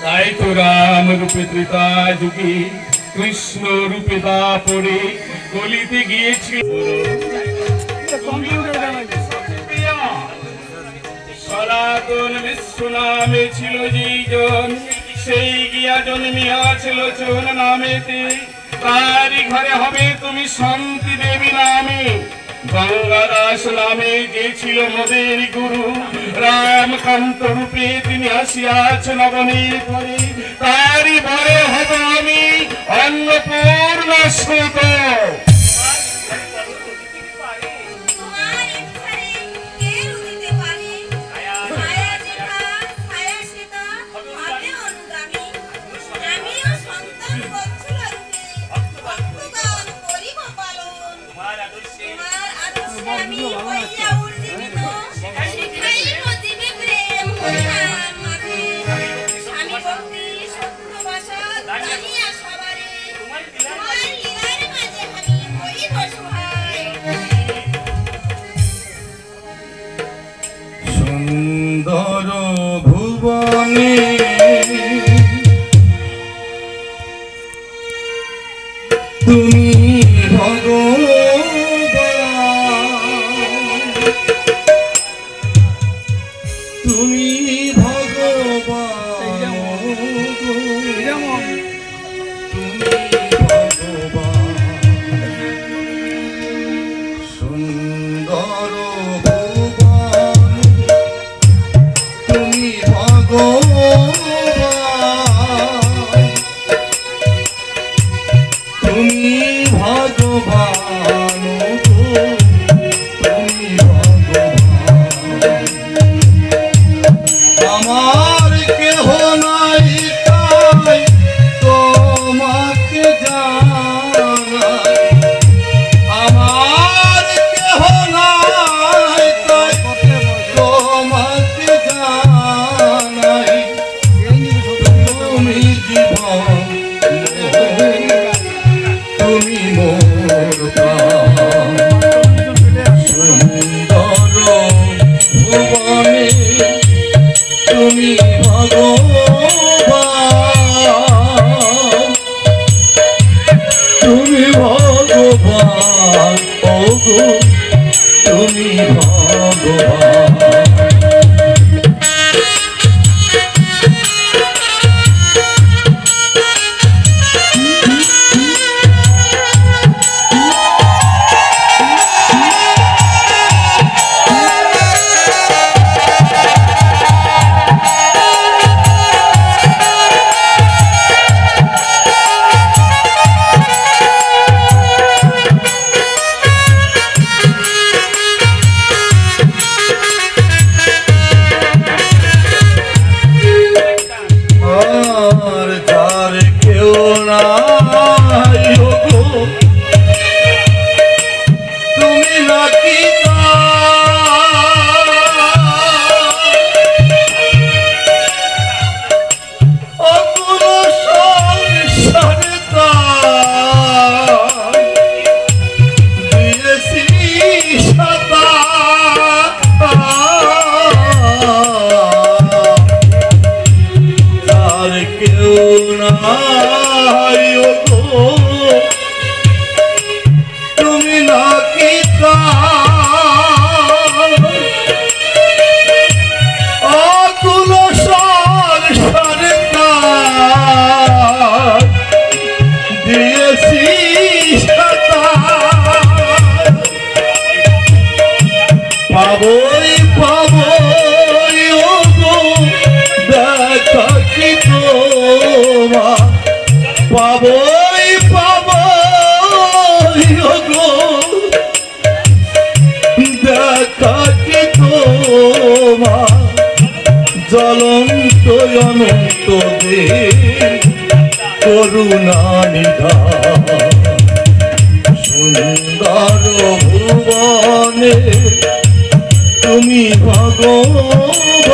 তাই তো রাম রূপে ত্রেতা যুগে কৃষ্ণ রূপে দাপরে কলিতে গিয়েছিল। সনাতন বিশ্ব নামে ছিল যেইজন, সেই গিয়া জন্মিয়াছিল লোচন নামেতে। তারি ঘরে হবে তুমি শান্তি দেবী নামে। গঙ্গাদাস নামে যে ছিল মোদের গুরু, রামকান্ত রূপে তিনি আসিয়াছেন অবনীত করে। তারি ঘরে হব আমি অন্নপূর্ণা সুত। সুন্দর ভুবনে তুমি ভগবান, তুমি ভগবান, তুমি ভগবান। সুন্দর ভুবন তুমি ভগবান, তুমি ভগবান, তুমি ভগবান। আমার কেহ নাই তাই তোমাকে জানাই, আমার কেহ নাই তাই তোমাকে জানাই। তুমি জীবন, তুমি মোর প্রাণ। সুন্দর ভুবনে তুমি ভগবান, তুমি ভগবান, ওগো তুমি ভগবান। পাবই পাবই ওগো দেখা কি তোমার, পাবই পাবই ওগো দেখা কি তোমার। জ্বলন্ত অনন্ত দেব করুণা নিধান। সুন্দর ভুবনে তুমি ভগবান,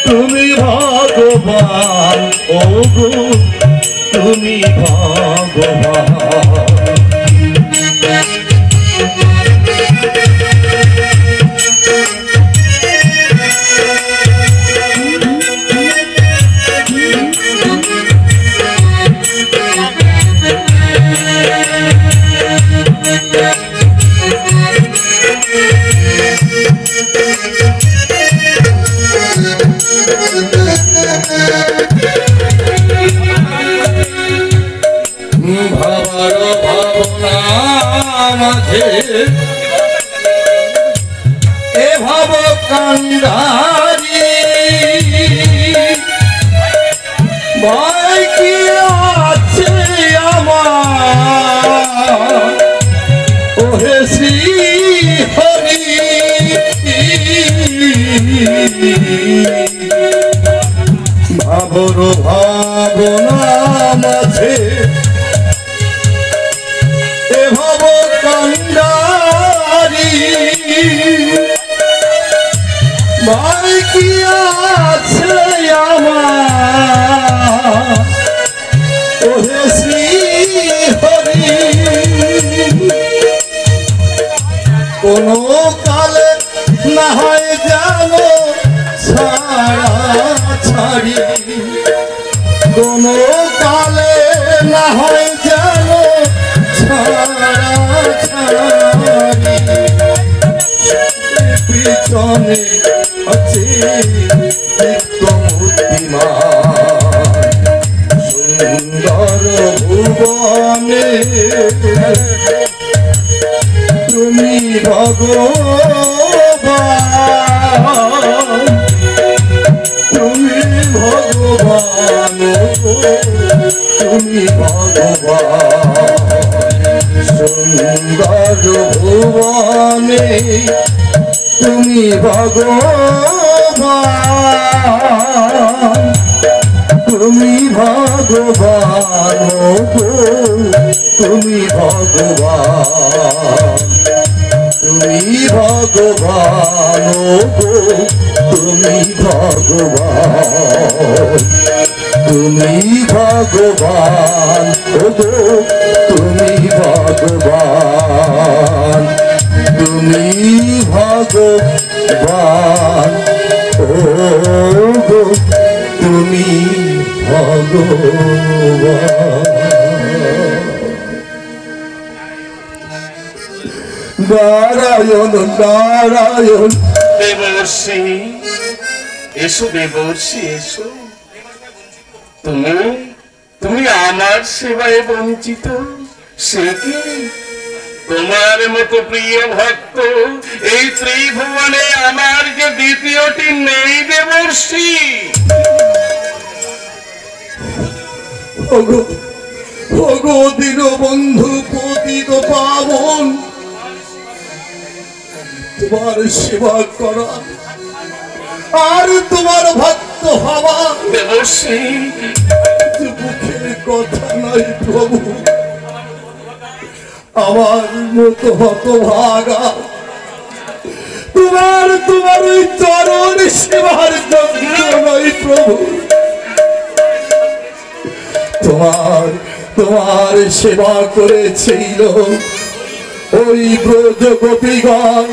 তুমি ভগবান, ওগো তুমি ভগবান। এ ভাব কান্ডারি ভাই কি আছে আমার ওহে শ্রী হরি ভাবর ভাবনা মাঝে এ ভাব কান্ডারি ভাই কি আছে আমার ওহে শ্রী হরি কোন কালে না হয় জানো ছাড়া ছাড়ি কোন কালে না হয় জানো ছাড়া ছাড়ি পিছনে আছে মূর্তিমান সুন্দর ভুবনে তুমি ভগবান তুমি ভগবান তুমি ভগবান সুন্দর ভুবনে তুমি ভগবান তুমি ভগবান তুমি ভগবান তুমি ভগবান তুমি ভগবান তুমি ভগবান তুমি ভগবান তুমি ভগবান তুমি ভগবান নারায়ণ নারায়ণ দেবর্ষি এসো দেবর্ষি এসো তুমি তুমি আমার সেবায় বঞ্চিত সে কি তোমার মতো প্রিয় ভক্ত এই ত্রিভুবনে আমার যে দ্বিতীয়টি নেই দেবর্ষি ওগো দীনবন্ধু পতিত পাবন তোমার সেবা করা আর তোমার ভক্ত হওয়া দেবর্ষি মুখের কথা নয় প্রভু আমার মতো হতভাগা তোমার তোমার ওই চরণ সেবার যোগ্য নয় প্রভু তোমার তোমার সেবা করেছিল ওই ব্রজ গোপীগণ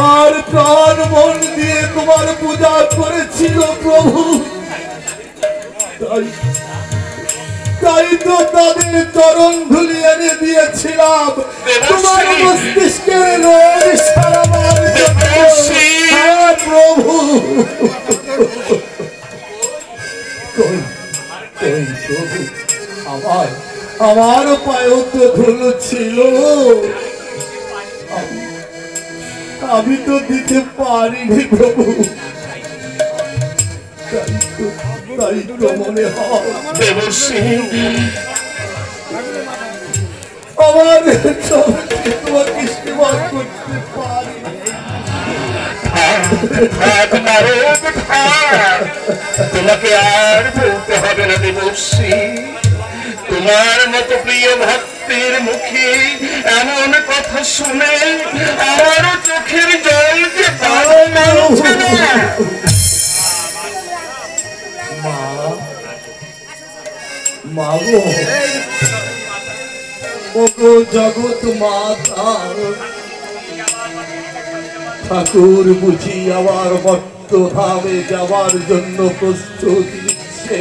আর প্রাণ মন দিয়ে তোমার পূজা করেছিল প্রভু তাই তো তাদের চরণ ধুলি এনে দিয়েছিলাম তোমার মস্তিষ্কের রোগ সারাবার জন্য হ্যাঁ প্রভু প্রভু আমার পায়েও তো ধুলো ছিল আমি তো দিতে পারিনি প্রভু তাই তো মনে হয় আমার তোমাকে সেবা করতে পারি তোমাকে আর বলতে হবে না দেবর্ষি তোমার মতো প্রিয় ভক্তের মুখে এমন কথা শুনে আমারও চোখের জল যে মাগো ওগো জগৎ মাতা ঠাকুর বুঝি আমার মত্ত ভাবে যাওয়ার জন্য প্রস্তুতি নিচ্ছে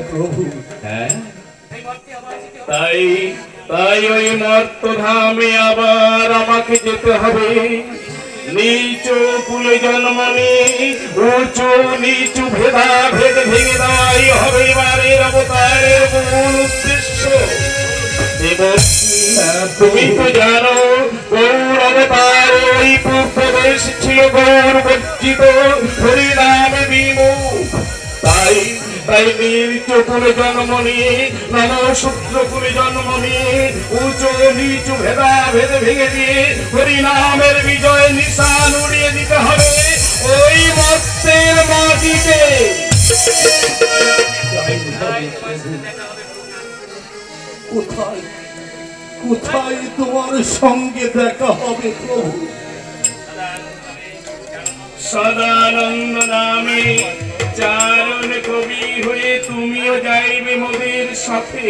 প্রভু তাই তাই ওই মর্তধামে আবার আমাকে যেতে হবে। নিচু কুলে জন্ম নিয়ে উঁচু নিচু ভেদা ভেদ ভেঙে দেওয়াই হবে এবারের অবতারের মূল উদ্দেশ্য। তুমি তো জানো গৌর অবতার ওই পূর্বদেশ ছিল গৌর বর্জিত হরিনামে বিমুখ। তাই তাই নিচু কুলে জন্ম নিয়ে নমশূদ্র কুলে জন্ম নিয়ে উঁচু নিচু ভেদা ভেদ ভেঙে দিয়ে হরিনামের বিজয় নিশান উড়িয়ে দিতে হবে ওই মর্তের মাটিতে। কোথায় কোথায় তোমার সঙ্গে দেখা হবে প্রভু? সদানন্দ নামে চারণ কবি হয়ে তুমিও যাইবে মোদের সাথে।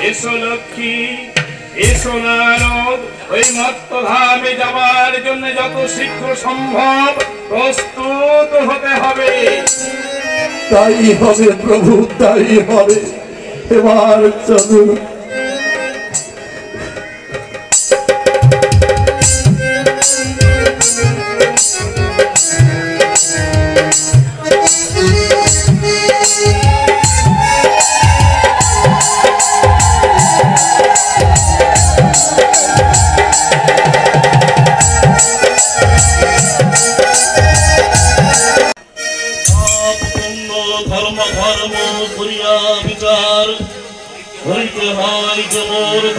এসো লক্ষ্মী, এসো নারদ, ওই মর্তধামে যাবার জন্য যত শীঘ্র সম্ভব প্রস্তুত হতে হবে। তাই হবে প্রভু, তাই হবে। এবার চলুন।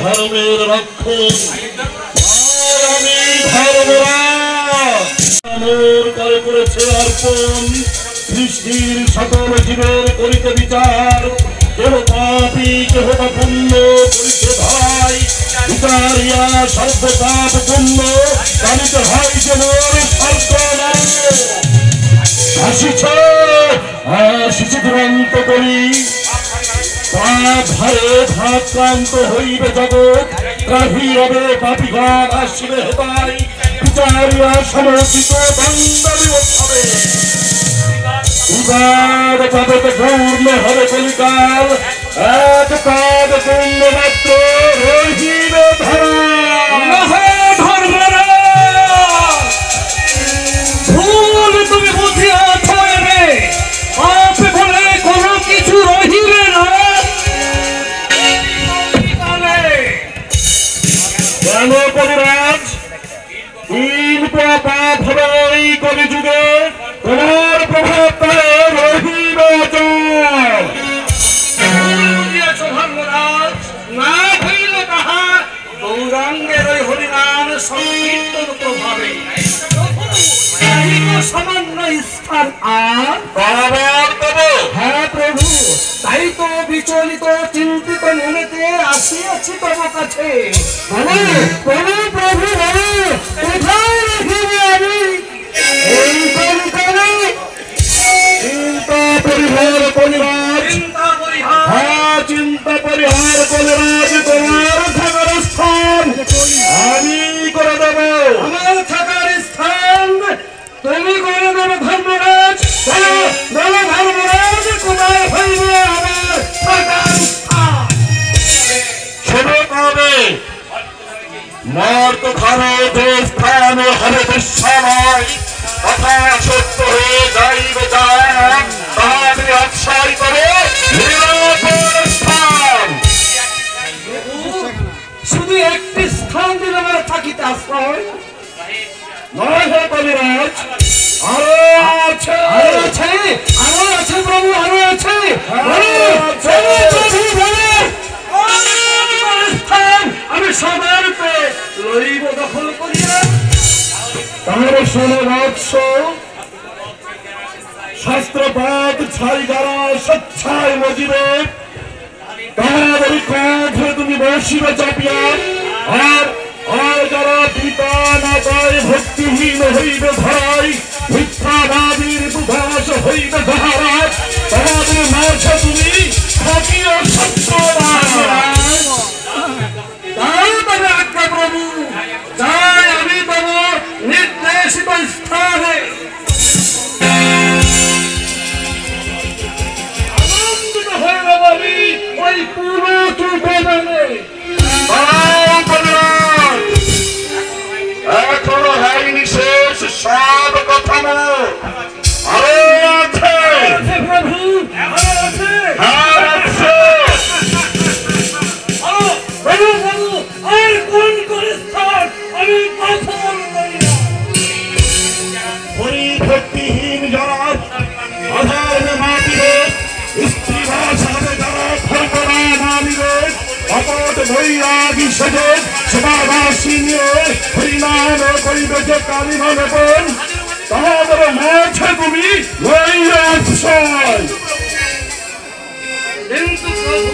ধর্মের রক্ষক আমি ধর্মরাজ করে করেছে অর্পণ। সৃষ্টির সকল জীবের করিতে বিচার, কেহ পাপী কেহ বা পুণ্য করিতে ভাই। বিচারিয়া সর্বপাপ পুণ্য জানিতে হয় যে মোর স্বর্গ আসিছে আসিছে দুরন্ত করি। ভারে ভাক্রান্ত হইবে জগৎ, রাহি রবে পাপিগণ আসিবে হেতাই। বিচারিয়া সমর্পিত দণ্ডাবি হবে। উদার জগৎ পূর্ণ হবে কলিকাল, এক পাদ পুণ্য মাত্র রহিবে ধরা। ভুল তুমি বুঝিয়াছ রে, পাপ বলে কোনো কিছু রহিবে না। কেন কবিরাজ তিন পাপ হবে এই কলিযুগে, তোমার প্রভাব তাই রহিবে অচল। ধর্মরাজ না হইল তাহা গৌরাঙ্গের ওই হরিনাম সংকীর্তন প্রভাবে সামান্য স্থান আর হ্যাঁ প্রভু, তাই তো বিচলিত চিন্তিত মনেতে আসিয়াছি তোমার কাছে। প্রভু প্রভু কোথায় রাখিবে আমি এই কলিকালে? চিন্তা পরিহার কলিরাজ, হ্যাঁ চিন্তা পরিহার কলিরাজ। তোমার থাকার স্থান আমি করে দেব। আমার থাকার স্থান তুমি করে দেবে ধর্মরাজ। ধর্মরাজ কোথায় হইবে আমার থাকার স্থান? শুরু করবে মর্ত খানে যে স্থানে হবে দুঃসময়, কথা সত্য হয়ে যাইবে যান, তাহাকে আশ্রয় করে স্থান। শুধু একটি স্থান দিলে আমার থাকিতে আশ্রয় নয় হে কবিরাজ, আরো আছে আরো আছে প্রভু, আরো আছে স্থান আমি সবারকে লইব দখল করিয়া। তাহলে শোনো বৎস, শাস্ত্রপাত ছাই যারা স্বেচ্ছায় মজিবে তাহাদের কাঁধে তুমি বসিবে চাপিয়া। আর যারা পিতা মাতায় ভক্তিহীন হইবে ভাই, মিথ্যাবাদীর দুভাষ হইবে যাহারা, তাহাদের মাঝে তুমি থাকিও সত্য। তাই তবে আজ্ঞা প্রভু, যাই আমি তব নির্দেশিত স্থানে। আনন্দিত হয়ে যাবি ওই পুরো চুপে জানে বৈরাগী সেজে সদাবাসী নিয়ে হরিনাম করিবে যে কালীমানবন তাহাদের মাঝে তুমি লইয়া বিষয়। কিন্তু প্রভু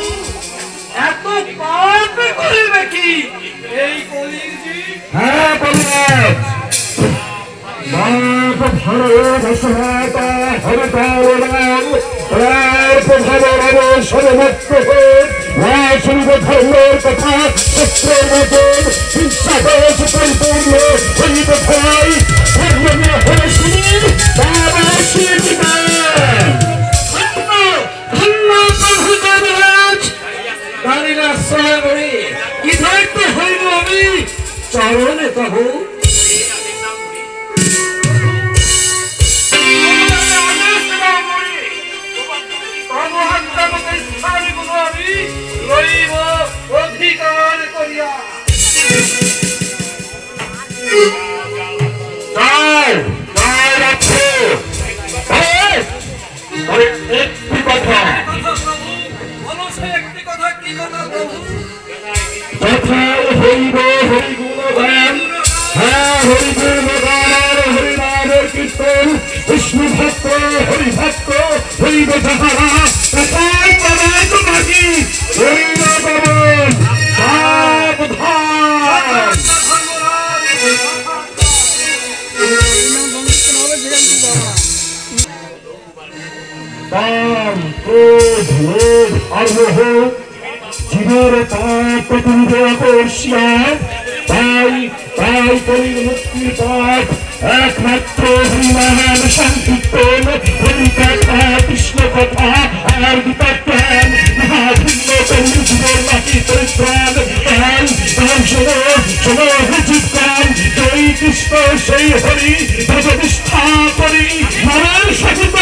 এত পাপ করিবে কি এই কলির জি? হ্যাঁ বলরাজ, বাপ ভারতমাতা হরতাল প্রভাবের সর্বত্র শুনিব ধর্মের কথা শস্ত্রের মতন বিশ্বাস পরিপূর্ণ হইব ভয় ধর্ম নিয়ে হলে শুনি বাবা চরণে কহ অধিকার করিয়া একটি কথা একটি কথা কি কথা প্রভু? যথায় হইব হরিগুণগান, হ্যাঁ হরিগুণগান হরিনামের কীর্তন বিষ্ণু ভক্ত হরিভক্ত হইব যাহারা তাহাই পাবে তোমাকে হরিণ পাবন সাবধান। কাম ক্রোধ লোভ আগ্রহ জীবের পাপ প্রতিনিধি আকর্ষিয়া তাই কলির মুক্তির পথ একমাত্র হরিনাম সংকীর্তন হরিকথা কৃষ্ণ কথা আর বিতজ্ঞান মহাভিন্ন কলির জীবন নাকি পরিত্রাণ। তাই শোনো জীবকান জয় কৃষ্ণ সেই হরি ভজ নিষ্ঠা করি নামের সহিত